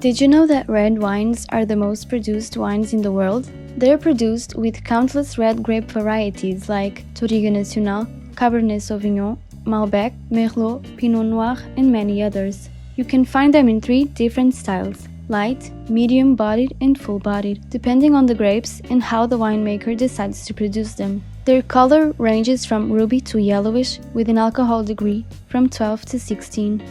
Did you know that red wines are the most produced wines in the world? They're produced with countless red grape varieties like Touriga Nacional, Cabernet Sauvignon, Malbec, Merlot, Pinot Noir, and many others. You can find them in 3 different styles: light, medium-bodied, and full-bodied, depending on the grapes and how the winemaker decides to produce them. Their color ranges from ruby to yellowish, with an alcohol degree from 12 to 16.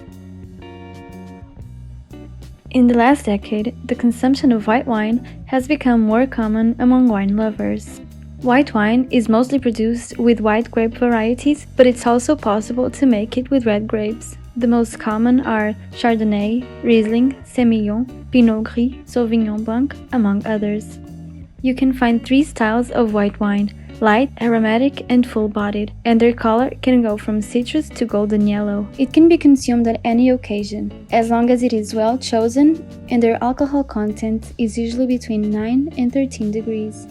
In the last decade, the consumption of white wine has become more common among wine lovers. White wine is mostly produced with white grape varieties, but it's also possible to make it with red grapes. The most common are Chardonnay, Riesling, Semillon, Pinot Gris, Sauvignon Blanc, among others. You can find 3 styles of white wine: light, aromatic, and full-bodied, and their color can go from citrus to golden yellow. It can be consumed at any occasion, as long as it is well chosen, and their alcohol content is usually between 9 and 13 degrees.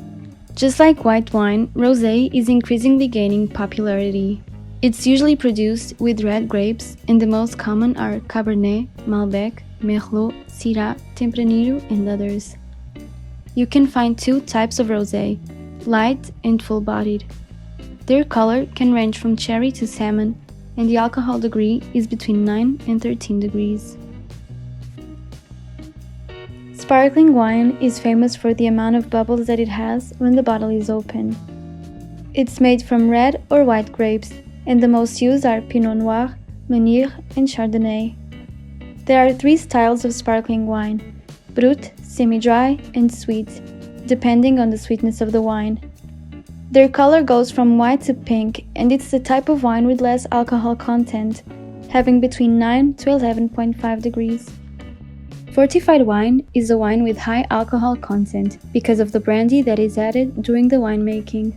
Just like white wine, rosé is increasingly gaining popularity. It's usually produced with red grapes, and the most common are Cabernet, Malbec, Merlot, Syrah, Tempranillo, and others. You can find 2 types of rosé: light and full-bodied. Their color can range from cherry to salmon, and the alcohol degree is between 9 and 13 degrees. Sparkling wine is famous for the amount of bubbles that it has when the bottle is open. It's made from red or white grapes, and the most used are Pinot Noir, Meunier, and Chardonnay. There are 3 styles of sparkling wine: brut, semi-dry, and sweet, depending on the sweetness of the wine. Their color goes from white to pink, and it's the type of wine with less alcohol content, having between 9 to 11.5 degrees. Fortified wine is a wine with high alcohol content because of the brandy that is added during the winemaking.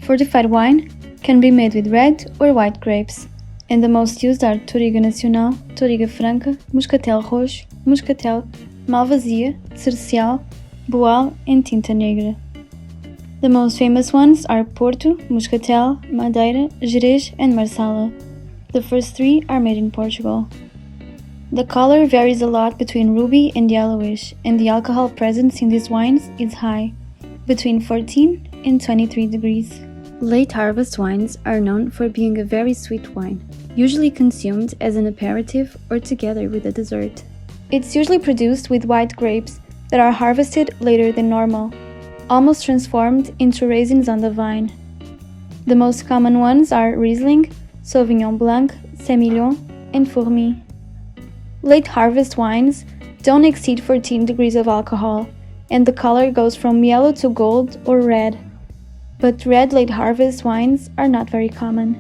Fortified wine can be made with red or white grapes, and the most used are Touriga Nacional, Touriga Franca, Muscatel Roxo, Muscatel, Malvasia, Cercial, Boal, and Tinta Negra. The most famous ones are Porto, Muscatel, Madeira, Jerez, and Marsala. The first 3 are made in Portugal. The color varies a lot between ruby and yellowish, and the alcohol presence in these wines is high, between 14 and 23 degrees. Late harvest wines are known for being a very sweet wine, usually consumed as an aperitif or together with a dessert. It's usually produced with white grapes that are harvested later than normal, almost transformed into raisins on the vine. The most common ones are Riesling, Sauvignon Blanc, Semillon, and Fourmi. Late harvest wines don't exceed 14 degrees of alcohol, and the color goes from yellow to gold or red. But red late harvest wines are not very common.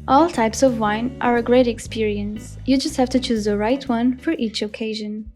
All types of wine are a great experience. You just have to choose the right one for each occasion.